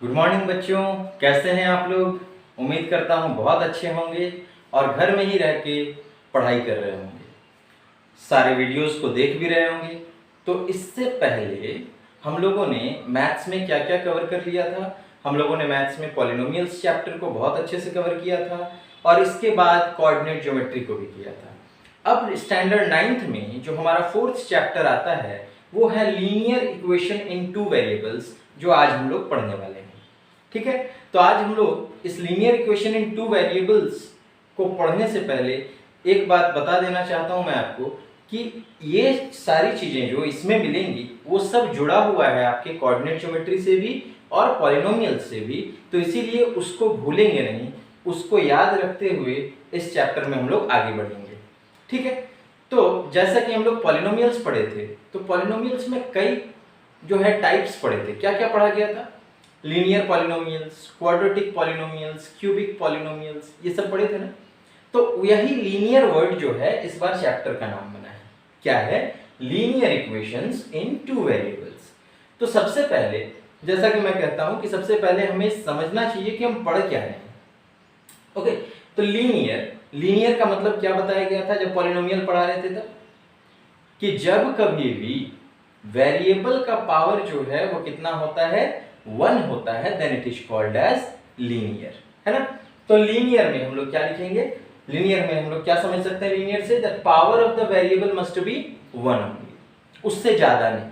Good morning बच्चों, कैसे हैं आप लोग। उम्मीद करता हूँ बहुत अच्छे होंगे और घर में ही रह के पढ़ाई कर रहे होंगे, सारे वीडियोस को देख भी रहे होंगे। तो इससे पहले हम लोगों ने मैथ्स में क्या क्या कवर कर लिया था। हम लोगों ने मैथ्स में पॉलिनोमियल्स चैप्टर को बहुत अच्छे से कवर किया था और इसके बाद कोऑर्डिनेट ज्योमेट्री को भी किया था। अब स्टैंडर्ड 9th में जो हमारा 4th चैप्टर आता है वो है linear equation in two variables, जो आज हम लोग पढ़ने वाले हैं। ठीक है, तो आज हम लोग इस linear equation in two variables को पढ़ने से पहले एक बात बता देना चाहता हूं मैं आपको कि ये सारी चीजें जो इसमें मिलेंगी वो सब जुड़ा हुआ है आपके कोऑर्डिनेट ज्योमेट्री से भी और पॉलिनोमियल से भी। तो इसीलिए उसको भूलेंगे नहीं, उसको याद रखते हुए इस चैप्टर में हम लोग आगे बढ़ेंगे। ठीक है, तो जैसा कि हम लोग पॉलिनोमियल्स पढ़े थे, तो पॉलिनोमियल्स में कई जो है टाइप्स पढ़े थे। क्या क्या पढ़ा गया था? Linear polynomials, quadratic polynomials, cubic polynomials, ये सब पढ़े थे ना। तो यही लीनियर वर्ड जो है इस बार चैप्टर का नाम बना है। क्या है? लीनियर इक्वेशंस इन टू वेरिएबल्स। तो सबसे पहले, जैसा कि मैं कहता हूं कि सबसे पहले हमें समझना चाहिए कि हम पढ़ क्या रहे हैं। ओके, तो लीनियर का मतलब क्या बताया गया था जब पॉलिनोमियल पढ़ा रहे थे तब? कि जब कभी भी वेरिएबल का पावर जो है वो कितना होता है, 1 होता है, then it is called as linear, है ना। तो लीनियर में हम लोग क्या लिखेंगे? लीनियर में हम लोग क्या समझ सकते हैं लीनियर से? That power of the variable must be 1 only, उससे ज्यादा नहीं,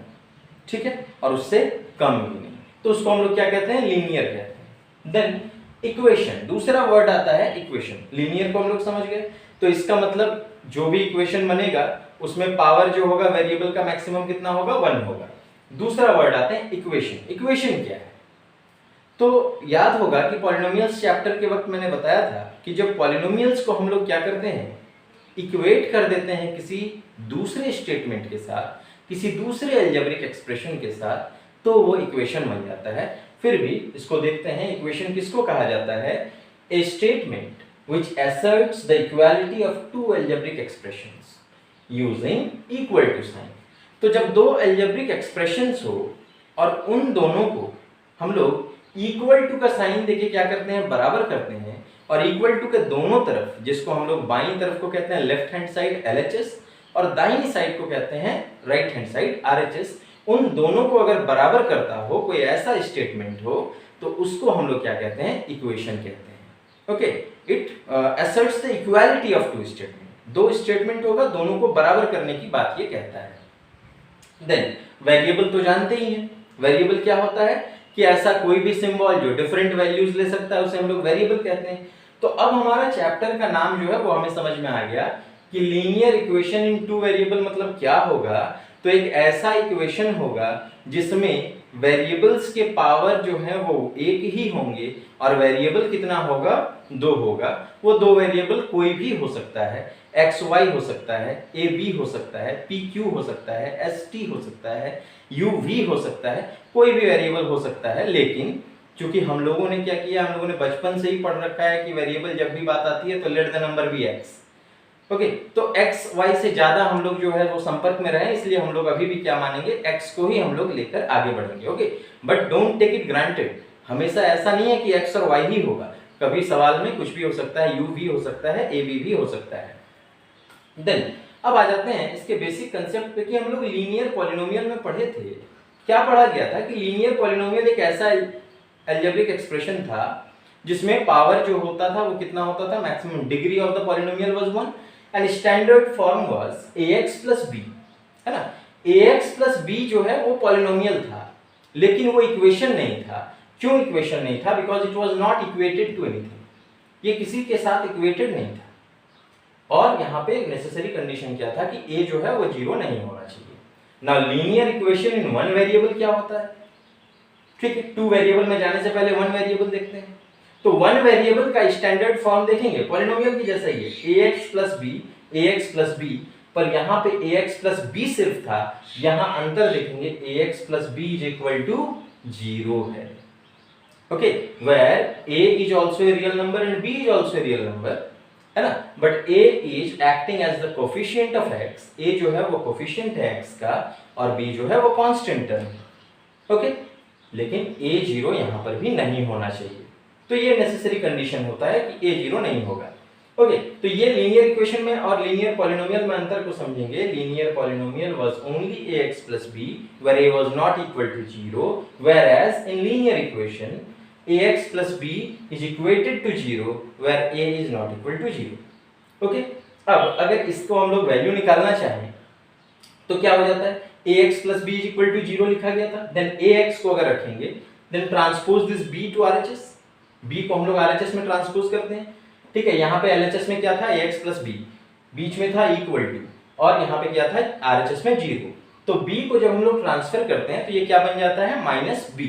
ठीक है, और उससे कम भी नहीं। तो उसको हम लोग क्या कहते हैं? लीनियर कहते हैं। देन इक्वेशन, दूसरा वर्ड आता है इक्वेशन। लीनियर को हम लोग समझ गए, तो इसका मतलब जो भी इक्वेशन बनेगा उसमें पावर जो होगा वेरिएबल का मैक्सिमम कितना होगा? 1 होगा। दूसरा वर्ड आता है इक्वेशन। इक्वेशन क्या है? तो याद होगा कि पॉलिनोमियल्स चैप्टर के वक्त मैंने बताया था कि जब पॉलिनोमियल्स को हम लोग क्या करते हैं, इक्वेट कर देते हैं किसी दूसरे स्टेटमेंट के साथ, किसी दूसरे अलजेब्रिक एक्सप्रेशन के साथ, तो वो इक्वेशन बन जाता है। फिर भी इसको देखते हैं, इक्वेशन किसको कहा जाता है? ए statement which asserts the equality of two algebraic expressions using equal to sign। तो जब दो algebraic expressions हो और उन दोनों को हम लोग equal to का साइन देके क्या करते हैं? बराबर करते हैं। और equal to के दोनों तरफ, जिसको हम लोग बाईं तरफ को कहते हैं लेफ्ट हैंड साइड LHS और दाहिनी साइड को कहते हैं राइट हैंड साइड RHS, उन दोनों को अगर बराबर करता हो कोई ऐसा स्टेटमेंट हो तो उसको हम लोग क्या कहते हैं? इक्वेशन कहते हैं। Okay, it asserts the equality of two statement। दो स्टेटमेंट होगा, दोनों को बराबर करने की बात ये कहता है। देन वेरिएबल तो जानते ही हैं, वेरिएबल क्या होता है कि ऐसा कोई भी सिंबल जो डिफरेंट वैल्यूज ले सकता है उसे हम लोग वेरिएबल कहते हैं। तो अब हमारा चैप्टर का नाम जो है वो हमें समझ में आ गया कि linear equation in two variable मतलब क्या होगा। तो एक ऐसा इक्वेशन होगा जिसमें वेरिएबल्स के पावर जो है वो एक ही होंगे और वेरिएबल कितना होगा? 2 होगा। वो दो वेरिएबल कोई भी हो सकता है, एक्स वाई हो सकता है, ए बी हो सकता है, पी क्यू हो सकता है, एस टी हो सकता है, यू वी हो सकता है, कोई भी वेरिएबल हो सकता है। लेकिन चूंकि हम लोगों ने क्या किया, हम लोगों ने बचपन से ही पढ़ रखा है कि वेरिएबल जब भी बात आती है तो let the number be x. Okay, तो एक्स वाई से ज्यादा हम लोग जो है वो संपर्क में रहे, इसलिए हम लोग अभी भी क्या मानेंगे? एक्स को ही हम लोग लेकर आगे बढ़ेंगे। Okay, but don't take it granted, हमेशा ऐसा नहीं है कि एक्स और वाई ही होगा। कभी सवाल में कुछ भी हो सकता है, यू भी हो सकता है, ए बी भी हो सकता है। देन अब आ जाते हैं इसके बेसिक कंसेप्ट पे कि हम लोग लीनियर पॉलिनोमियल में पढ़े थे। क्या पढ़ा गया था कि लीनियर पॉलिनोमियल एक ऐसा अलजेब्रिक एक्सप्रेशन था जिसमें पावर जो होता था वो कितना होता था? Maximum degree of the polynomial was 1 and standard form was ax plus b, है ना। ax plus b जो है वो पॉलिनोमियल था, लेकिन वो इक्वेशन नहीं था। क्यों इक्वेशन नहीं था? Because it was not equated to anything, ये किसी के साथ इक्वेटेड नहीं था। और यहाँ पे एक नेसेसरी कंडीशन क्या था कि a जो है वो 0 नहीं होना चाहिए। Now linear equation in one variable क्या होता है? ठीक है, टू वेरिएबल में जाने से पहले वन वेरिएबल देखते हैं। तो वन वेरिएबल का स्टैंडर्ड फॉर्म देखेंगे, पॉलिनोमियल की जैसा ही है, ax plus b, पर यहाँ पे ax plus b सिर्फ था, यहाँ अंतर देखेंगे ax plus b is equal to 0 है। Okay, where a is also a real number and b is also a real number, है ना, but a is acting as the coefficient of x, a जो है वो coefficient है x का और b जो है वो कांस्टेंट टर्म है। ओके, लेकिन ए जीरो यहाँ पर भी नहीं होना चाहिए। तो ये नेसेसरी कंडीशन होता है कि ए जीरो नहीं होगा। ओके, तो ये लीनियर इक्वेशन में और लीनियर पॉलिनोमियल में अंतर को समझेंगे। Linear polynomial was only ax plus b where a was not equal to 0, whereas in linear equation ax plus b is equated to 0 where a is not equal to 0। Okay, अब अगर इसको हम लोग value निकालना चाहें तो क्या हो जाता है, ax plus b is equal to 0 लिखा गया था, देन ax को अगर रखेंगे then transpose this b to RHS, b को हम लोग RHS में ट्रांसपोज करते हैं। ठीक है, यहाँ पे LHS में क्या था, ax plus b, बीच में था इक्वल टू, और यहाँ पे क्या था RHS में 0। तो b को जब हम लोग ट्रांसफर करते हैं तो ये क्या बन जाता है, minus b।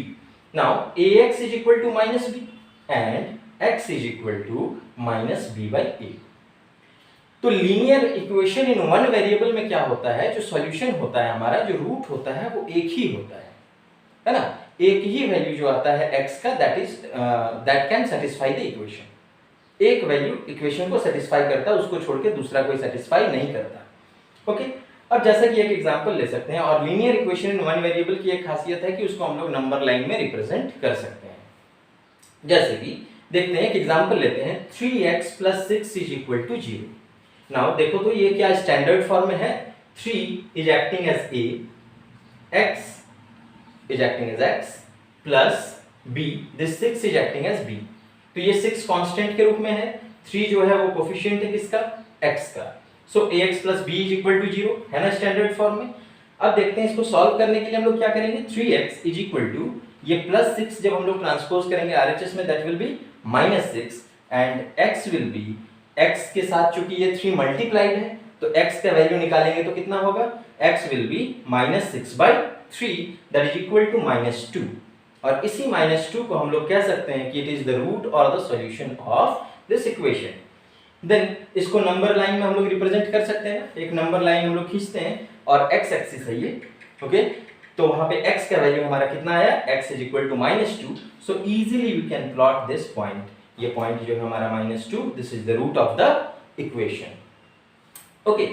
Now ax is equal to minus b and x is equal to minus b by a। तो linear equation in one variable में क्या होता है, जो सॉल्यूशन होता है हमारा, जो रूट होता है वो एक ही होता है ना, एक ही वैल्यू जो आता है x का, that can satisfy the equation. एक वैल्यू इक्वेशन को सेटिस्फाई करता है, उसको छोड़ के दूसरा कोई सेटिस्फाई नहीं करता। ओके, अब जैसा कि एक एग्जांपल ले सकते हैं, और linear equation in one variable की एक खासियत है कि उसको हम लोग नंबर लाइन में रिप्रेजेंट कर सकते हैं। जैसे कि देखते हैं, एक एग्जांपल लेते हैं, 3x plus 6 is equal to 0। Now देखो तो ये क्या स्टैंडर्ड फॉर्म में है, 3 is acting as a, x is acting as x plus b, this 6 is acting as b। तो ये 6 कांस्टेंट के रूप में है, 3 जो है वो कोफिशिएंट है किसका, x का। सो ax plus b is equal to 0 है ना स्टैंडर्ड फॉर्म में। अब देखते हैं इसको सॉल्व करने के लिए हम लोग क्या करेंगे, 3x is equal to ये प्लस 6 जब हम लोग ट्रांसपोज करेंगे RHS में, that will be minus 6 and x will B, x के साथ चूंकि ये 3 मल्टीप्लाइड है तो x का वैल्यू निकालेंगे तो कितना होगा, x will be minus 6 by 3 that is equal to minus 2। और इसी -2 को हम लोग कह सकते हैं कि इट इज द रूट और the solution of this equation. Then इसको नंबर लाइन में हम लोग रिप्रेजेंट कर सकते हैं, एक नंबर लाइन हम लोग खींचते हैं और x एक्सिस है ये। ओके, तो वहां पे x का वैल्यू हमारा कितना आया, x is equal to -2। So easily we can plot this point, ये पॉइंट जो है हमारा -2, this is the root of the equation. Okay,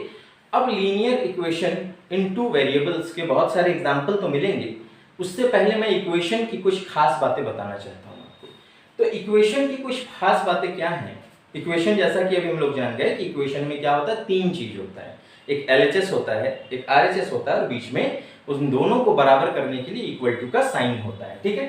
अब linear equation in two variables के बहुत सारे एग्जांपल तो मिलेंगे, उससे पहले मैं इक्वेशन की कुछ खास बातें बताना चाहता हूँ आपको। तो इक्वेशन की कुछ खास बातें क्या हैं, इक्वेशन जैसा कि अभी हम लोग जान गए कि इक्वेशन में क्या होता है, 3 चीज होता है, एक LHS होता है, एक RHS होता है और बीच में उन दोनों को बराबर करने के लिए इक्वल टू का साइन होता है। ठीक है,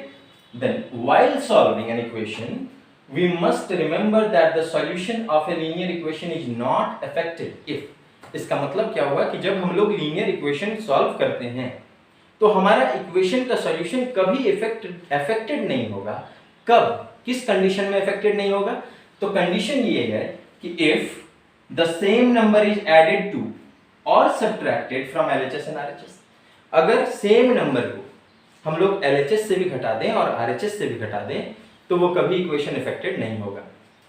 then while solving an equation we must remember that the solution of a linear equation is not affected if. इसका मतलब क्या हुआ कि जब हम लोग लीनियर इक्वेशन सॉल्व करते हैं तो हमारा इक्वेशन का सॉल्यूशन कभी अफेक्टेड नहीं होगा। कब, किस कंडीशन में अफेक्टेड नहीं होगा, तो कंडीशन ये है कि if the same number is added to और subtracted from LHS and RHS। अगर सेम नंबर को हम लोग LHS से भी घटा दें और RHS से भी घटा दें तो वो कभी इक्वेशन अफेक्टेड नहीं होगा,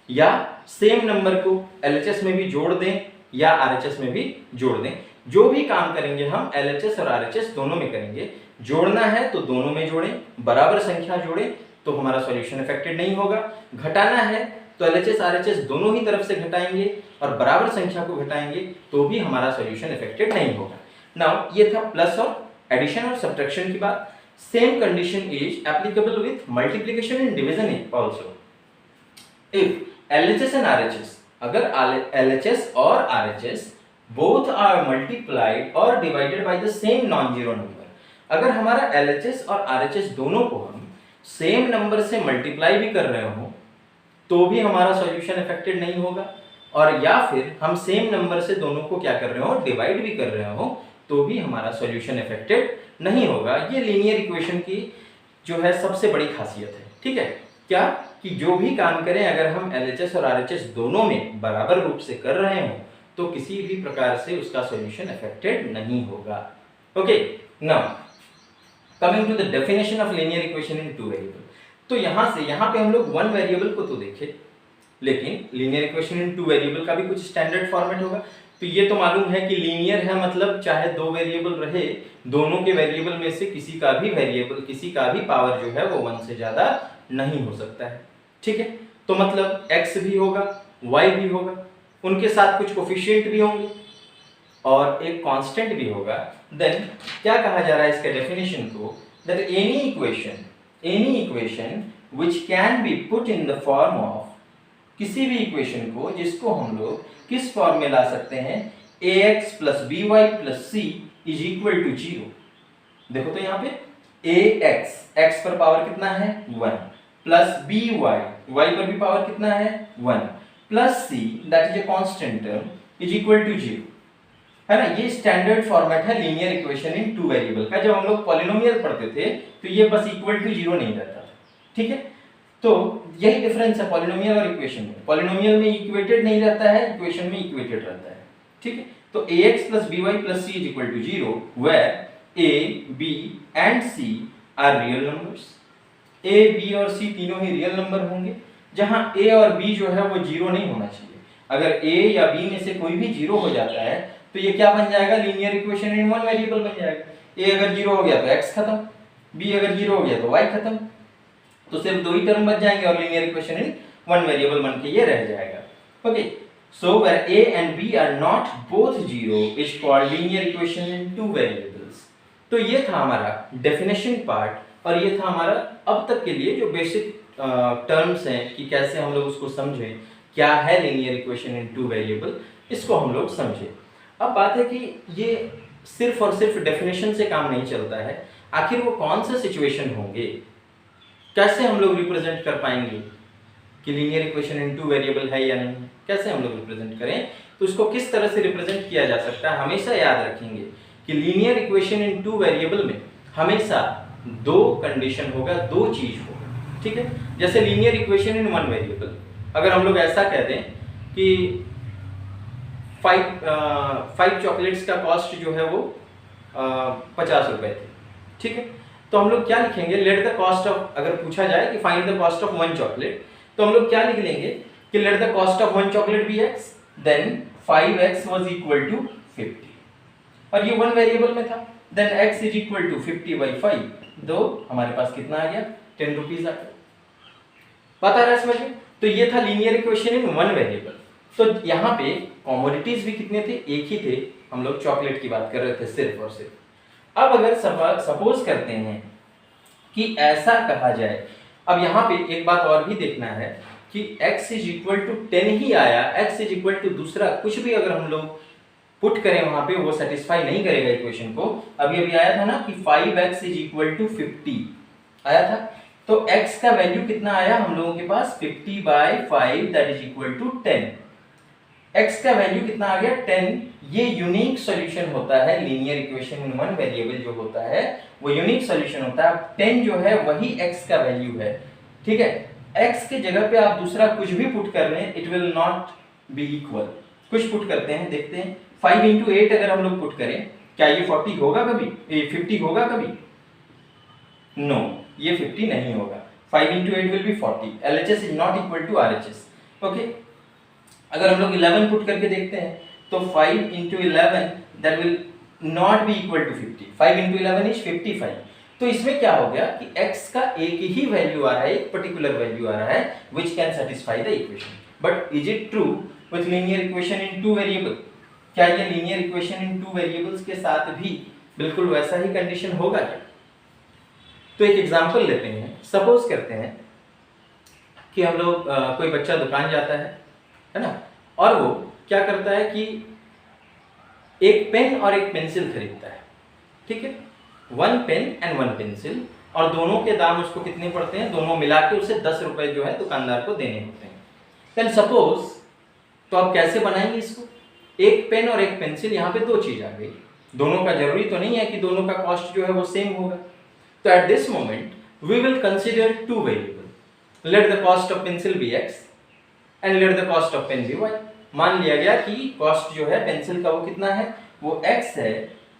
या सेम नंबर को LHS में भी जोड़ दें या RHS में भी जोड़ दें, जो भी काम करेंगे हम LHS और RHS दोनों में करेंगे। जोड़ना है तो दोनों में जोड़ें, बराबर संख्या जोड़ें तो हमारा सॉल्यूशन अफेक्टेड नहीं होगा। घटाना है तो LHS RHS दोनों ही तरफ से घटाएंगे और बराबर संख्या को घटाएंगे तो भी हमारा सॉल्यूशन अफेक्टेड नहीं होगा। नाउ ये था प्लस और एडिशन और सब्ट्रैक्शन की बात। Same condition is applicable with multiplication and division also. If LHS and RHS, अगर LHS और RHS both are multiplied or divided by the same non-zero number, अगर हमारा LHS और RHS दोनों को हम सेम नंबर से मल्टीप्लाई भी कर रहे हो तो भी हमारा सॉल्यूशन अफेक्टेड नहीं होगा, और या फिर हम सेम नंबर से दोनों को क्या कर रहे हो, डिवाइड भी कर रहे हो तो भी हमारा सॉल्यूशन अफेक्टेड नहीं होगा। ये लीनियर इक्वेशन की जो है सबसे बड़ी खासियत है। ठीक है, क्या कि जो भी काम करें अगर हम LHS और RHS दोनों में बराबर रूप से कर रहे हो तो किसी भी प्रकार से उसका सॉल्यूशन अफेक्टेड नहीं होगा। Okay, now coming to the definition of linear equation in two variable. तो यहाँ पे हम लोग वन वेरिएबल को तो देखे, लेकिन linear equation in two variable का भी कुछ स्टैंडर्ड फॉर्मेट होगा। तो ये तो मालूम है कि लीनियर है मतलब चाहे दो वेरिएबल रहे, दोनों के वेरिएबल में से किसी का भी पावर जो है वो 1 से ज्यादा नहीं हो सकता है। ठीक है, तो मतलब x भी होगा, y भी होगा, उनके साथ कुछ कोफिशिएंट भी होंगे और एक कांस्टेंट भी होगा। देन क्या कहा जा रहा है इसके डेफिनेशन को, that any equation any equation which can be put in the form of, किसी भी इक्वेशन को जिसको हम लोग किस फॉर्म में ला सकते हैं, ax plus b y plus c is equal to 0। देखो तो यहाँ पे ax पर पावर कितना है 1 प्लस बी वाई पर भी पावर कितना है 1 plus c that is a constant term is equal to 0, है ना। ये स्टैंडर्ड फॉर्मेट है linear equation in two variable का। जब हम लोग पॉलिनोमियल पढ़ते थे तो ये बस इक्वल टू 0 नहीं रहता था, ठीक है। तो यही डिफरेंस है पॉलिनोमियल और इक्वेशन में। पॉलिनोमियल में इक्वेटेड नहीं रहता है, इक्वेशन में इक्वेटेड रहता है, ठीक है। तो ax plus by plus c is equal to 0 where a, b and c are real numbers। a, b और c तीनों ही रियल नंबर होंगे, जहां a और b जो है वो 0 नहीं होना चाहिए। अगर a या b में से कोई भी 0 हो जाता है तो ये क्या बन जाएगा, linear equation in one variable बन जाएगा। a अगर 0 हो गया तो x खत्म, b अगर 0 हो गया तो y खत्म, तो सिर्फ दो ही टर्म बच जाएंगे और linear equation in one variable बन के ये रह जाएगा। Okay, so where a and b are not both 0 is called linear equation in two variables। तो ये था हमारा डेफिनेशन पार्ट और ये था हमारा अब तक के लिए जो बेसिक टर्म्स हैं कि कैसे हम लोग उसको समझें, क्या है linear equation in two variable, इसको हम लोग समझें। अब बात है कि ये सिर्फ और सिर्फ डेफिनेशन से काम नहीं चलता है, आखिर वो कौन सा सिचुएशन होंगे, कैसे हम लोग रिप्रेजेंट कर पाएंगे कि linear equation in two variable है या नहीं, कैसे हम लोग रिप्रेजेंट करें, तो इसको किस तरह से रिप्रेजेंट किया जा सकता है। हमेशा याद रखेंगे कि linear equation in two variable में हमेशा दो कंडीशन होगा, दो चीज होगा, ठीक है। जैसे linear equation in one variable, अगर हम लोग ऐसा कह दें कि 5 चॉकलेट्स का कॉस्ट जो है वो 50 रुपए थे, ठीक है। तो हम लोग क्या लिखेंगे, लेट द कॉस्ट ऑफ, अगर पूछा जाए कि find the cost of 1 chocolate, तो हम लोग क्या लिख लेंगे कि let the cost of 1 chocolate be x, then 5x was equal to 50 और ये वन वेरिएबल में था, then x is equal to 50/5, दो हमारे पास कितना आ गया 10 रुपीस आ गया। बात आ रहा है समझ में। तो ये था linear equation in one variable. तो यहाँ पे कमोडिटीज भी कितने थे, एक ही थे, हम लोग चॉकलेट की बात कर रहे थे सिर्फ और सिर्फ। अब अगर सपोज करते हैं कि ऐसा कहा जाए, अब यहाँ पे एक बात और भी देखना है कि x इज इक्वल टू 10 ही आया, x इज इक्वल टू दूसरा कुछ भी अगर हम लोग पुट करें वहां पे वो सेटिस्फाई नहीं करेगा इक्वेशन को। अभी अभी आया था ना कि 5x इज इक्वल टू 50 आया था, तो x का वैल्यू कितना आया हम लोगों के पास 50/5 that is equal to 10। x का वैल्यू कितना आ गया 10। ये यूनिक सॉल्यूशन होता है linear equation in one variable, जो होता है वो यूनिक सॉल्यूशन होता है। 10 जो है वही x का वैल्यू है, ठीक है। x के जगह पे आप दूसरा कुछ भी पुट कर लें, it will not be equal. कुछ पुट करते हैं, देखते हैं 5 into 8 अगर हम लोग पुट करें, क्या ये 40 होगा कभी, ये 50 होगा कभी, नो ये 50 नहीं होगा। 5 into 8 will be 40, LHS is not equal to RHS, okay. अगर हम लोग 11 पुट करके देखते हैं तो 5 into 11 that will not be equal to 50, 5 into 11 is 55। तो इसमें क्या हो गया कि x का एक ही वैल्यू आ रहा है, एक पर्टिकुलर वैल्यू आ रहा है which can satisfy the equation। But is it true with linear equation in two variable? क्या ये linear equation in two variables के साथ भी बिल्कुल वैसा ही कंडीशन होगा क्या? तो एक एग्जांपल लेते हैं। सपोज करते हैं कि हम लोग कोई बच्चा दुकान जाता है ना, और वो क्या करता है कि एक पेन और एक पेंसिल खरीदता है, ठीक है। 1 पेन एंड 1 पेंसिल, और दोनों के दाम उसको कितने पड़ते हैं, दोनों मिला के उसे 10 रुपए जो है दुकानदार को देने होते हैं। देन सपोज, तो आप कैसे बनाएंगे इसको, एक पेन और एक पेंसिल, यहाँ पे दो चीज आ गई, दोनों का जरूरी तो नहीं है कि दोनों का कॉस्ट जो है वो सेम होगा। तो at this moment we will consider two variable, let the cost of pencil be x and let the cost of pen be y। मान लिया गया कि कॉस्ट जो है पेंसिल का वो कितना है, वो x है,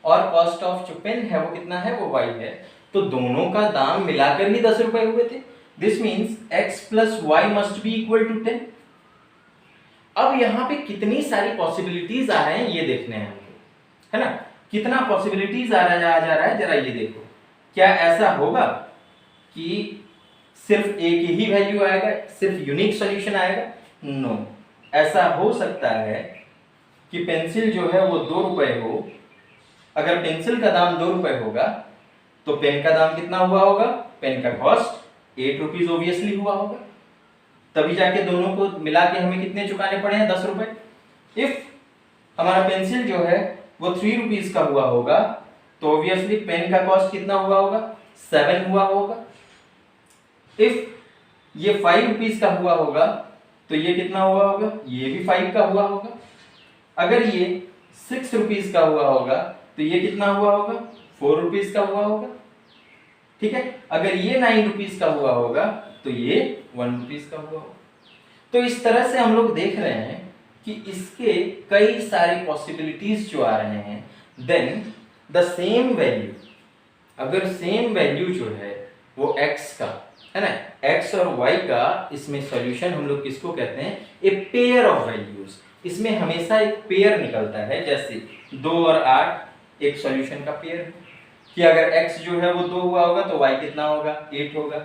और कॉस्ट ऑफ जो पेन है वो कितना है, वो y है। तो दोनों का दाम मिलाकर ही 10 रुपए हुए थे। This means x plus y must be equal to 10। अब यहाँ पे कितनी सारी पॉसिबिलिटीज आ रहे हैं ये देखने हैं हमको, है ना। कितना पॉसिबिलिटीज आ जा रहा है जरा ये देखो। क्या ऐसा होगा कि सिर्फ एक ही वैल्यू आएगा, सिर्फ यूनिक सॉल्यूशन आएगा? नो, ऐसा हो सकता है कि पेंसिल जो है वो 2 रुपए हो। अगर पेंसिल का दाम 2 रुपए होगा तो पेन का दाम कितना हुआ होगा, पेन का कॉस्ट 8 रुपीज ऑब्वियसली हुआ होगा, तभी जाके दोनों को मिला के हमें कितने चुकाने पड़े हैं, 10 रुपए। इफ हमारा पेंसिल जो है वो 3 रुपीज का हुआ होगा तो ऑब्वियसली पेन का कॉस्ट कितना हुआ होगा, 7 हुआ होगा। इफ ये 5 रुपीज का हुआ होगा तो ये कितना हुआ होगा, ये भी 5 का हुआ होगा। अगर ये 6 रुपीज का हुआ होगा तो ये कितना हुआ होगा, 4 रुपीज का हुआ होगा, ठीक है। अगर ये 9 रुपीज का हुआ होगा तो ये 1 रुपीज का हुआ होगा। तो इस तरह से हम लोग देख रहे हैं कि इसके कई सारे पॉसिबिलिटीज जो आ रहे हैं। देन द सेम वैल्यू, अगर सेम वैल्यू जो है वो x का है ना, x और y का, इसमें सॉल्यूशन हम लोग किसको कहते हैं, ए पेयर ऑफ वैल्यूज। इसमें हमेशा एक पेयर निकलता है, जैसे 2 और 8 एक सॉल्यूशन का पेयर है कि अगर x जो है वो 2 हुआ होगा तो y कितना होगा, 8 होगा।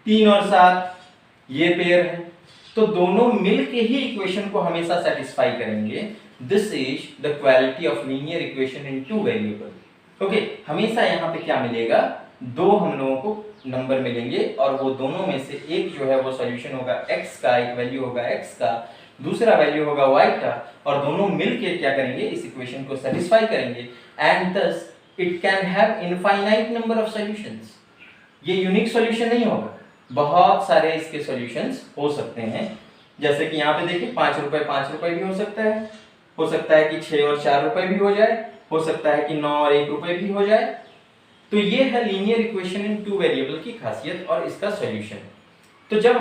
3 और 7 ये पेयर है, तो दोनों मिल के ही इक्वेशन को हमेशा सेटिस्फाई करेंगे। This is the quality of linear equation in two variable. Okay, हमेशा यहाँ पे क्या मिलेगा, दो हम लोगों को नंबर मिलेंगे और वो दोनों में से एक जो है वो सॉल्यूशन होगा x का, एक वैल्यू होगा x का, दूसरा वैल्यू होगा y का, और दोनों मिलके क्या करेंगे, इस इक्वेशन को सेटिस्फाई करेंगे। And thus it can have infinite number of solutions. ये यूनिक सॉल्यूशन नहीं होगा, बहुत सारे इसके सॉल्यूशंस हो सकते हैं। जैसे कि यहाँ पे देखिए 5 रुपए भी हो सकता है कि 6 और 4 रुपए भी हो जाए, हो सकता है कि 9 और 1 रुपए भी हो जाए। तो ये है linear equation in two variable की खासियत और इसका सॉल्यूशन। तो जब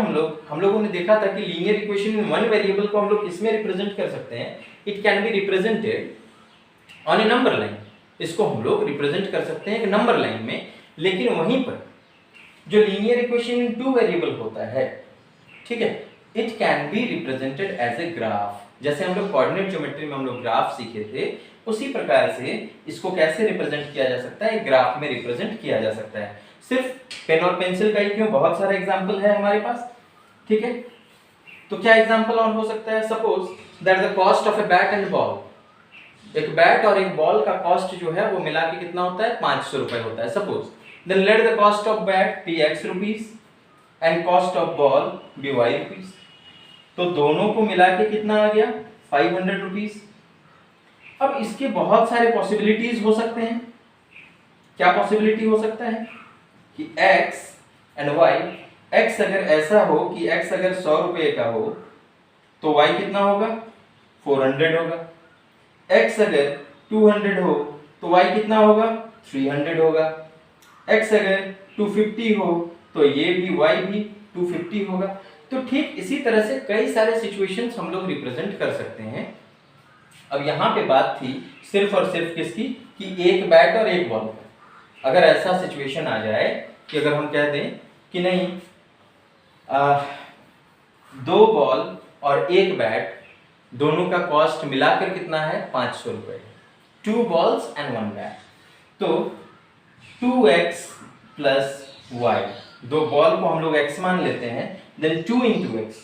हम लोगों ने देखा था कि linear equation in one variable को हम लोग किसमें रिप्रेजेंट कर सकते हैं, it can be represented on A number line. इसको हम लोग रिप्रेजेंट कर सकते हैं एक नंबर लाइन में। लेकिन वहीं पर जो linear equation in two variable होता है, ठीक है, it can be represented as a graph. जैसे हम लोग कोऑर्डिनेट ज्योमेट्री में हम लोग ग्राफ सीखे थे, उसी प्रकार से इसको कैसे रिप्रेजेंट किया जा सकता है, ग्राफ में रिप्रेजेंट किया जा सकता है। सिर्फ पेन और पेंसिल का ही क्यों, बहुत सारे एग्जांपल है हमारे पास, ठीक है। तो क्या एग्जांपल और हो सकता है, suppose that the cost of a bat and ball. एक बैट और एक बॉल का कॉस्ट जो है वो मिला के कितना होता है, 500 रुपए होता है suppose. Then let the cost of bat be x rupees and cost of ball be y rupees. तो दोनों को मिला के कितना आ गया, 500 रुपीस। अब इसके बहुत सारे पॉसिबिलिटीज हो सकते हैं। क्या पॉसिबिलिटी हो सकता है कि x एंड y, x अगर ऐसा हो कि x अगर 100 रुपए का हो तो y कितना होगा, 400 होगा। x अगर 200 हो तो y कितना होगा, 300 होगा। x अगर 250 हो तो ये भी y भी 250 होगा। तो ठीक इसी तरह से कई सारे सिचुएशंस हम लोग रिप्रेजेंट कर सकते हैं। अब यहाँ पे बात थी सिर्फ और सिर्फ किसकी, कि एक बैट और एक बॉल का। अगर ऐसा सिचुएशन आ जाए कि अगर हम कह दें कि नहीं, 2 बॉल और एक बैट, दोनों का कॉस्ट मिलाकर कितना है, 500 रुपए। 2 बॉल्स एंड 1 बैट, तो 2x प्लस y, 2 बॉल को हम लोग x मान लेते हैं। देन 2 into x,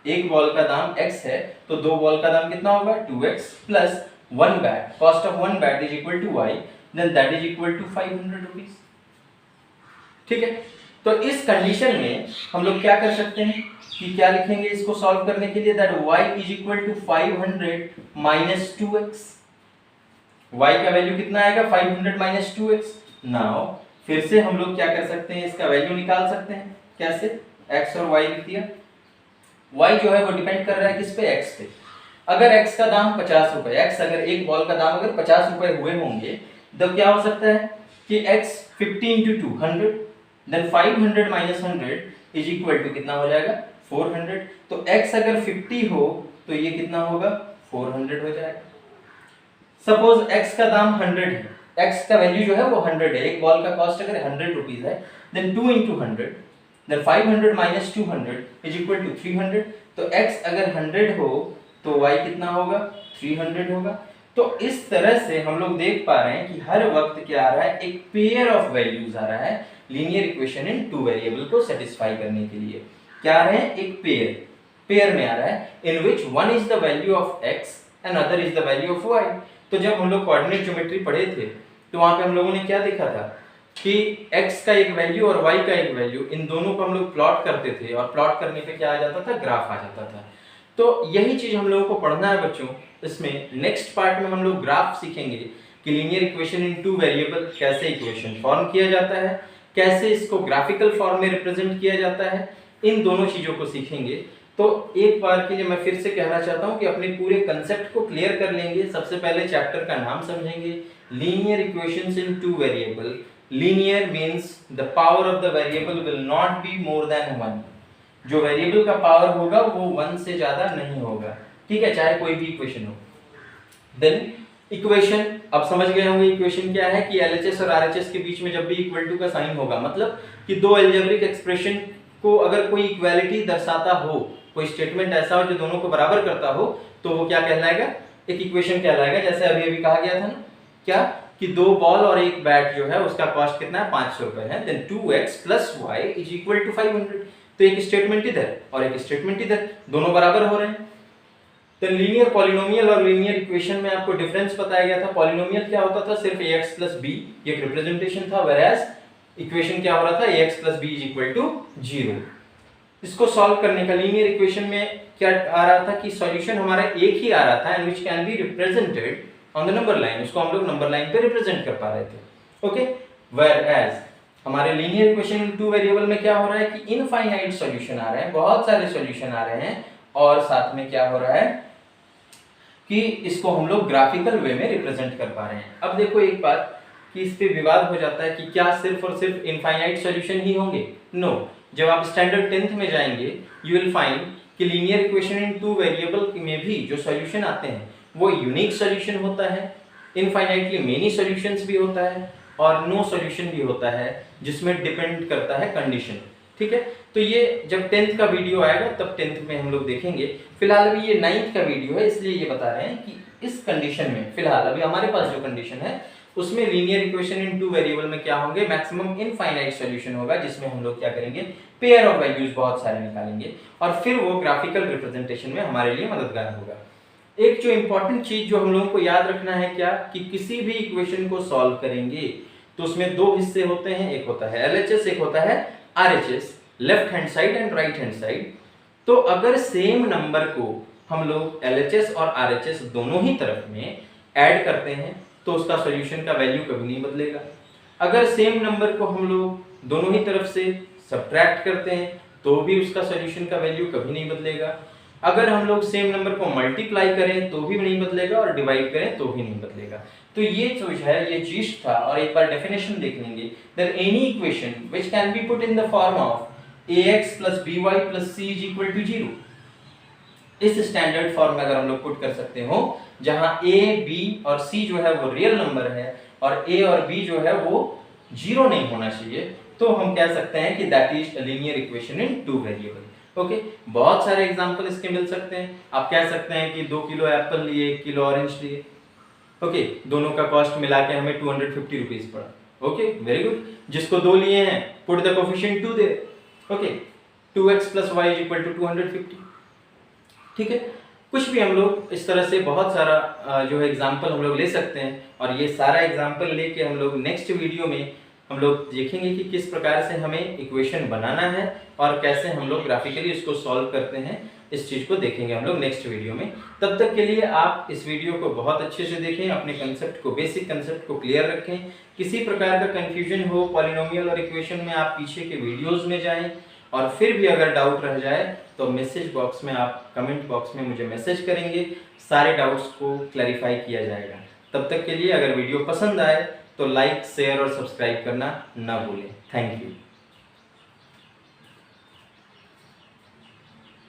एक बॉल का दाम x है तो 2 बॉल का दाम कितना होगा, 2x plus 1 bat, cost of 1 bat is equal to y, then that is equal to 500 rupees. ठीक है, तो इस कंडीशन में हम लोग क्या कर सकते हैं कि क्या लिखेंगे इसको सॉल्व करने के लिए, that y is equal to 500 minus 2x। y का वैल्यू कितना आएगा, 500 माइनस 2x। नाउ फिर से हम लोग क्या कर सकते हैं, इसका वैल्यू निकाल सकते हैं। कैसे, x और y लिख दिया। y जो है वो डिपेंड कर रहा है किस पे, x पे। अगर x का दाम 50 रुपए, x अगर एक बॉल का दाम अगर 50 रुपए हुए होंगे तो क्या हो सकता है कि x 50 into 2 100, then 500 minus 100 is equal to कितना हो जाएगा, 400। तो x अगर 50 हो तो ये कितना होगा, 400 हो जाएगा। सपोज x का दाम 100 है, x का वैल्यू जो है वो 100 है, एक बॉल का कॉस्ट अगर 100 रुपीज है, then 2 into 100, then 500 minus 200 is equal to 300। तो x अगर 100 हो तो y कितना होगा, 300 होगा। तो इस तरह से हम लोग देख पा रहे हैं कि हर वक्त क्या आ रहा है, एक पेयर ऑफ वैल्यूज आ रहा है linear equation in two variable को सेटिस्फाई करने के लिए। क्या आ रहे हैं, एक पेयर में आ रहा है, in which one is the value of x and other is the value of y। तो जब हम लोग कोऑर्डिनेट ज्योमेट्री पढ़े थे तो वहां पे हम लोगों ने क्या देखा था कि x का एक वैल्यू और y का एक वैल्यू, इन दोनों को हम लोग प्लॉट करते थे और प्लॉट करने पे क्या आ जाता था, ग्राफ आ जाता था। तो यही चीज हम लोगों को पढ़ना है बच्चों। इसमें नेक्स्ट पार्ट में हम लोग ग्राफ सीखेंगे कि linear equation in two variable कैसे इक्वेशन फॉर्म किया जाता है, कैसे इसको ग्राफिकल फॉर्म में रिप्रेजेंट किया जाता है, इन दोनों चीजों को सीखेंगे। तो एक बार के लिए मैं फिर से कहना चाहता हूं कि अपने पूरे कंसेप्ट को क्लियर कर लेंगे। सबसे पहले चैप्टर का नाम समझेंगे, linear equations in two variable. Linear means the power of the variable will not be more than 1। जो वेरिएबल का पावर होगा वो 1 से ज्यादा नहीं होगा, ठीक है, चाहे कोई भी इक्वेशन हो। देन इक्वेशन, अब समझ गए होंगे इक्वेशन क्या है, कि एलएचएस और आरएचएस के बीच में जब भी इक्वल टू का साइन होगा, मतलब कि दो अलजेब्रिक एक्सप्रेशन को अगर कोई इक्वालिटी दर्शाता हो, कोई स्टेटमेंट ऐसा हो जो दोनों को बराबर करता हो, तो वो क्या कहलाएगा, एक इक्वेशन कहलाएगा। जैसे अभी अभी कहा गया था ना, क्या कि 2 बॉल और 1 बैट जो है उसका कॉस्ट कितना है, 500 रुपए है। Then 2x + y = 500। तो एक स्टेटमेंट इधर और एक स्टेटमेंट इधर, दोनों बराबर हो रहे हैं। तो लीनियर पॉलिनोमियल और लीनियर इक्वेशन में आपको डिफरेंस बताया गया था। पॉलिनोमियल क्या होता था, सिर्फ ax + b, ये एक रिप्रेजेंटेशन था, whereas इक्वेशन क्या हो रहा था, ax + b = 0। इसको सॉल्व करने का लीनियर इक्वेशन में क्या आ रहा था कि सॉल्यूशन हमारा एक ही आ रहा था, and which can be represented on the number line. उसको हम लोग नंबर लाइन पे रिप्रेजेंट कर पा रहे थे, ओके। whereas हमारे linear equation in two variable में क्या हो रहा है कि इनफाइनाइट सॉल्यूशन आ रहे हैं, बहुत सारे सॉल्यूशन आ रहे हैं, और साथ में क्या हो रहा है कि इसको हम लोग ग्राफिकल वे में रिप्रेजेंट कर पा रहे हैं। अब देखो एक बात कि इस पे विवाद हो जाता है कि क्या सिर्फ और सिर्फ इनफाइनाइट सॉल्यूशन ही होंगे। नो, जब आप स्टैंडर्ड 10th में जाएंगे यू विल फाइंड कि linear equation in two variable में भी जो सॉल्यूशन आते हैं वो यूनिक सॉल्यूशन होता है, इनफाइनाइटली मेनी सॉल्यूशंस भी होता है, और नो सॉल्यूशन भी होता है, जिसमें डिपेंड करता है कंडीशन, ठीक है। तो ये जब 10th का वीडियो आएगा तब 10th में हम लोग देखेंगे। फिलहाल अभी ये 9th का वीडियो है, इसलिए ये बता रहे हैं कि इस कंडीशन में फिलहाल अभी हमारे पास जो कंडीशन है उसमें linear equation in two variable में क्या होंगे, मैक्सिमम इनफाइनाइट सॉल्यूशन होगा, जिसमें हम लोग क्या करेंगे, पेयर ऑफ वैल्यूज बहुत सारे निकालेंगे, और फिर वो ग्राफिकल रिप्रेजेंटेशन में हमारे लिए मददगार होगा। एक जो इंपॉर्टेंट चीज जो हम लोगों को याद रखना है क्या, कि किसी भी इक्वेशन को सॉल्व करेंगे तो उसमें दो हिस्से होते हैं, एक होता है एलएचएस, एक होता है RHS, left hand side and right hand side. तो अगर सेम नंबर को हम लोग एलएचएस और आरएचएस दोनों ही तरफ में ऐड करते हैं तो उसका सॉल्यूशन का वैल्यू कभी नहीं बदलेगा। अगर सेम नंबर को हम लोग दोनों ही तरफ से सब्ट्रैक्ट करते हैं तो भी उसका सॉल्यूशन का वैल्यू कभी नहीं बदलेगा। अगर हम लोग सेम नंबर को मल्टीप्लाई करें तो भी नहीं बदलेगा, और डिवाइड करें तो भी नहीं बदलेगा। तो ये जो है ये चीज था, और एक बार डेफिनेशन देख लेंगे, that any equation which can be put in the form of ax + by + c = 0। इस स्टैंडर्ड फॉर्म में अगर हम लोग पुट कर सकते हो, जहां a, b और c जो है वो रियल नंबर है और a और b जो है वो 0 नहीं होना चाहिए, तो हम कह सकते हैं कि that is a linear equation in two variable. Okay, बहुत सारे एग्जांपल इसके मिल सकते हैं। आप कह सकते हैं कि 2 किलो एप्पल लिए, 1 किलो ऑरेंज लिए, ओके, दोनों का कॉस्ट मिला के हमें 250 रुपीज पड़ा। Okay, very good. जिसको 2 लिए हैं, put the coefficient 2 they, okay, 2x + y = 250, ठीक है। कुछ भी हम लोग इस तरह से बहुत सारा जो है एग्जाम्पल हम लोग ले सकते हैं, और ये सारा एग्जाम्पल लेके हम लोग नेक्स्ट वीडियो में हम लोग देखेंगे कि किस प्रकार से हमें इक्वेशन बनाना है और कैसे हम लोग ग्राफिकली इसको सॉल्व करते हैं। इस चीज़ को देखेंगे हम लोग नेक्स्ट वीडियो में। तब तक के लिए आप इस वीडियो को बहुत अच्छे से देखें, अपने कंसेप्ट को, बेसिक कंसेप्ट को क्लियर रखें। किसी प्रकार का कंफ्यूजन हो पॉलिनोमियल और इक्वेशन में, आप पीछे के वीडियोस में जाएं, और फिर भी अगर डाउट रह जाए तो मैसेज बॉक्स में, आप कमेंट बॉक्स में मुझे मैसेज करेंगे, सारे डाउट्स को क्लैरिफाई किया जाएगा। तब तक के लिए अगर वीडियो पसंद आए तो लाइक, शेयर और सब्सक्राइब करना ना भूलें। Thank you.